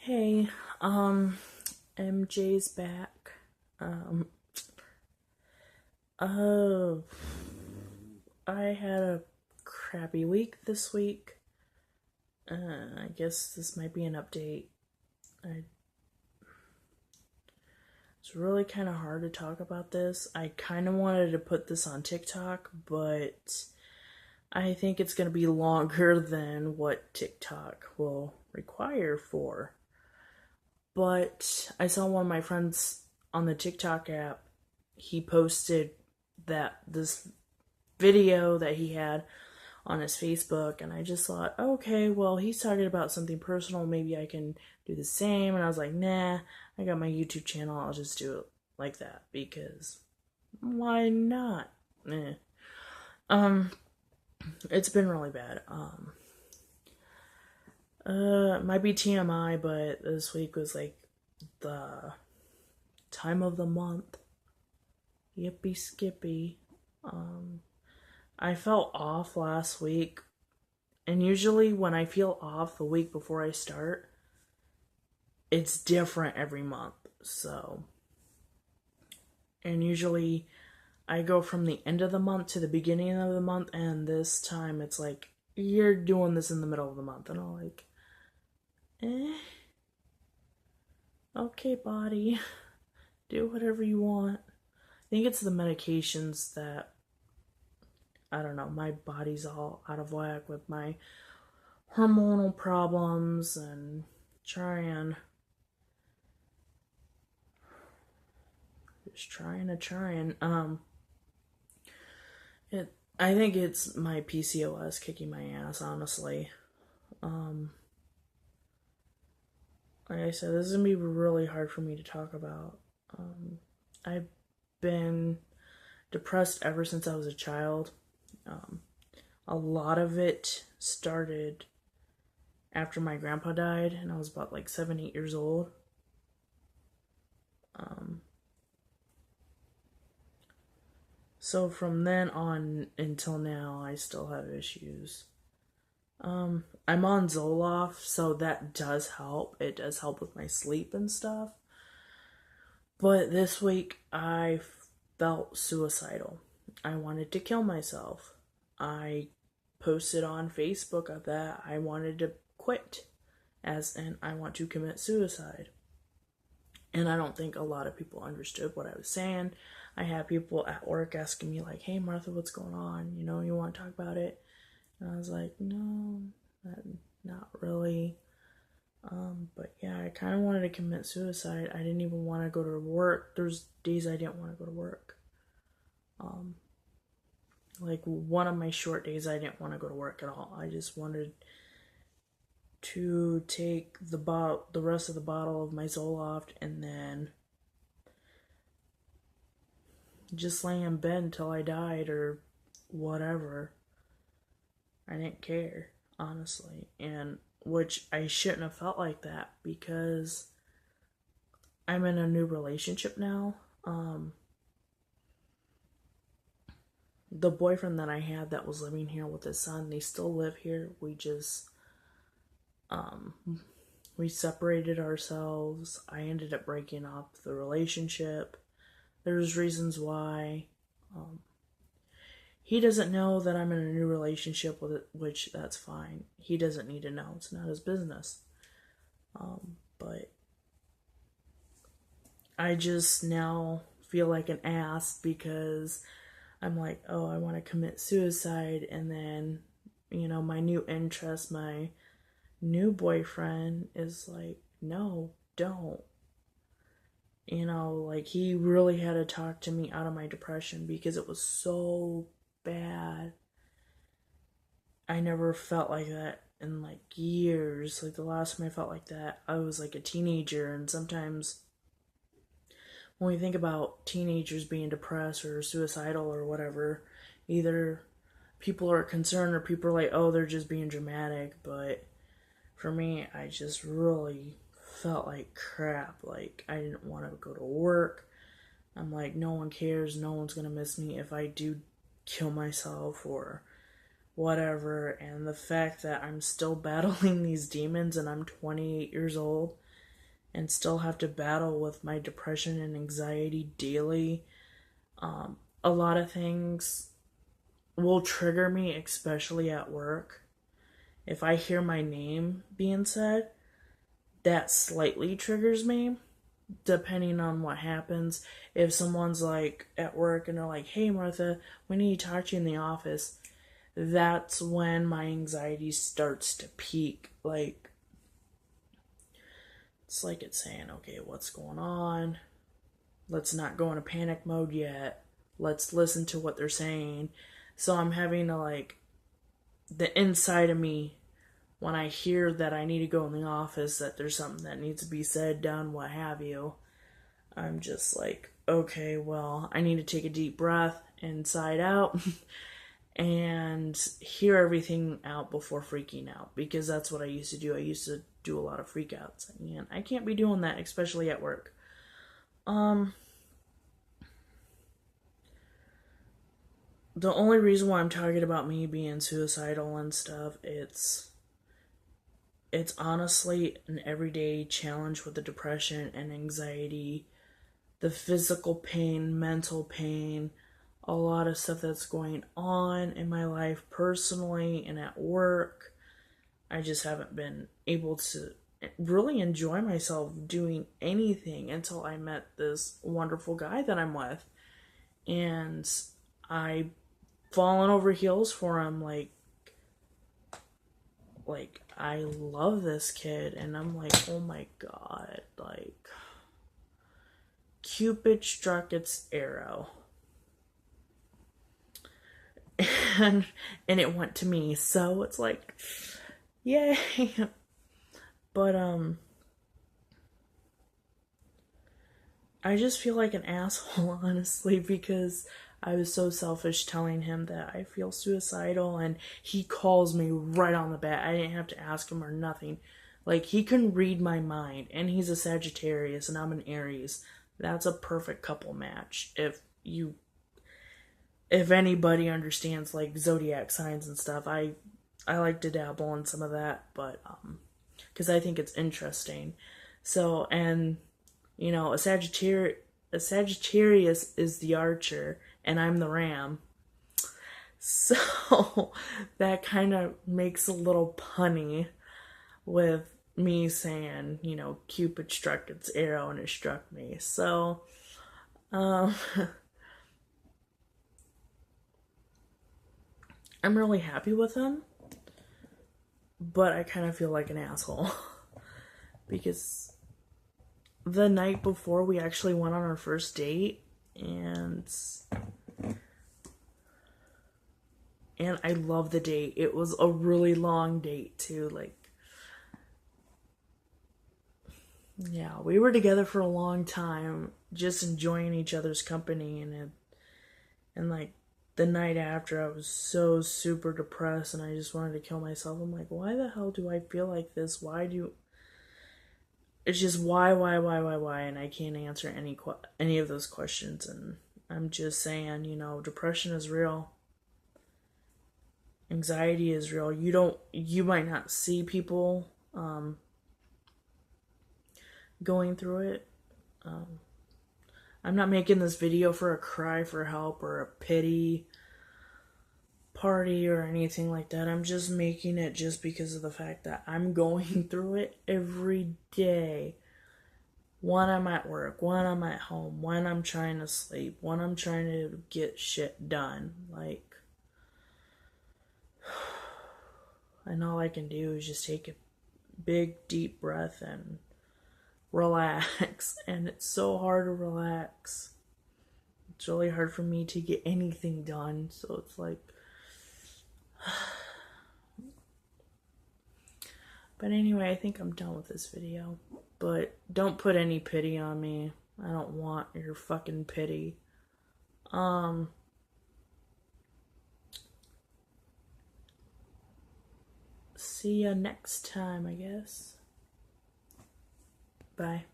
Hey, MJ's back. Um, uh, I had a crappy week this week. I guess this might be an update. I, it's really kind of hard to talk about this. I kind of wanted to put this on TikTok, but I think it's going to be longer than what TikTok will require for. But I saw one of my friends on the TikTok app. He posted that this video that he had on his Facebook, and I just thought, okay, well, he's talking about something personal. Maybe I can do the same. And I was like, nah, I got my YouTube channel. I'll just do it like that because why not? Eh. Um, it's been really bad. It might be TMI, but this week was like the time of the month. Yippee skippy. I felt off last week, and usually when I feel off the week before I start, it's different every month. So, and usually I go from the end of the month to the beginning of the month, and this time it's like, you're doing this in the middle of the month, and I'm like, okay, body, do whatever you want. I think it's the medications that, I don't know, my body's all out of whack with my hormonal problems and trying it I think it's my PCOS kicking my ass, honestly. Like I said, this is gonna be really hard for me to talk about. I've been depressed ever since I was a child. A lot of it started after my grandpa died, and I was about like 7, 8 years old. So from then on until now, I still have issues. I'm on Zoloft, so that does help. It does help with my sleep and stuff. But this week, I felt suicidal. I wanted to kill myself. I posted on Facebook of that I wanted to quit, as in I want to commit suicide. And I don't think a lot of people understood what I was saying. I had people at work asking me like, "Hey Martha, what's going on? You want to talk about it?" And I was like, "No, not really." But yeah, I kind of wanted to commit suicide. I didn't even want to go to work. There's days I didn't want to go to work. Like one of my short days, I didn't want to go to work at all. I just wanted to take the rest of the bottle of my Zoloft, and then just lay in bed until I died or whatever. I didn't care, honestly. And which I shouldn't have felt like that because I'm in a new relationship now. The boyfriend that I had that was living here with his son, they still live here. We separated ourselves. I ended up breaking up the relationship. There's reasons why. He doesn't know that I'm in a new relationship with it, which that's fine. He doesn't need to know. It's not his business. But I just now feel like an ass because I'm like, oh, I want to commit suicide. And then, my new interest, my new boyfriend is like, no, don't. Like he really had to talk to me out of my depression because it was so bad. I never felt like that in like years. Like the last time I felt like that, I was like a teenager, and sometimes when we think about teenagers being depressed or suicidal or whatever, either people are concerned or people are like, oh, they're just being dramatic. But for me, I just really felt like crap. Like I didn't want to go to work. I'm like, no one cares. No one's going to miss me if I do kill myself or whatever. And the fact that I'm still battling these demons and I'm 28 years old and still have to battle with my depression and anxiety daily. A lot of things will trigger me, especially at work. If I hear my name being said, that slightly triggers me, depending on what happens. If someone's like at work and they're like, "Hey Martha, we need to talk to you in the office," that's when my anxiety starts to peak. Like, it's like it's saying, okay, what's going on? Let's not go into panic mode yet. Let's listen to what they're saying. So I'm having to, like, the inside of me, when I hear that I need to go in the office, that there's something that needs to be said, done, what have you, I'm just like, okay, well, I need to take a deep breath inside out and hear everything out before freaking out, because that's what I used to do. I used to do a lot of freakouts, and I can't be doing that, especially at work. The only reason why I'm talking about me being suicidal and stuff, it's honestly an everyday challenge with the depression and anxiety, the physical pain, mental pain, a lot of stuff that's going on in my life personally and at work. I just haven't been able to really enjoy myself doing anything until I met this wonderful guy that I'm with. And I've fallen over heels for him. Like I love this kid, and I'm like, oh my god, like, Cupid struck its arrow. And it went to me, so it's like, yay. But I just feel like an asshole, honestly, because I was so selfish telling him that I feel suicidal, and he calls me right on the bat. I didn't have to ask him or nothing. Like, he can read my mind, and he's a Sagittarius and I'm an Aries. That's a perfect couple match. If anybody understands, like, zodiac signs and stuff, I like to dabble in some of that, but because I think it's interesting. So, and you know, a Sagittarius is the archer, and I'm the ram. So that kind of makes a little punny with me saying, you know, Cupid struck its arrow and it struck me. So, I'm really happy with him, but I kind of feel like an asshole because the night before we actually went on our first date, and I love the date. It was a really long date too. Like, yeah, we were together for a long time, just enjoying each other's company, and like the night after, I was so super depressed and I just wanted to kill myself. I'm like, why the hell do I feel like this? It's just why, and I can't answer any of those questions. And I'm just saying, you know, depression is real. Anxiety is real. You might not see people going through it. I'm not making this video for a cry for help or a pity party or anything like that. I'm just making it just because of the fact that I'm going through it every day. When I'm at work, when I'm at home, when I'm trying to sleep, when I'm trying to get shit done. Like, and all I can do is just take a big deep breath and relax. And it's so hard to relax. It's really hard for me to get anything done. So it's like, but anyway, I think I'm done with this video. But don't put any pity on me. I don't want your fucking pity. See ya next time, I guess. Bye.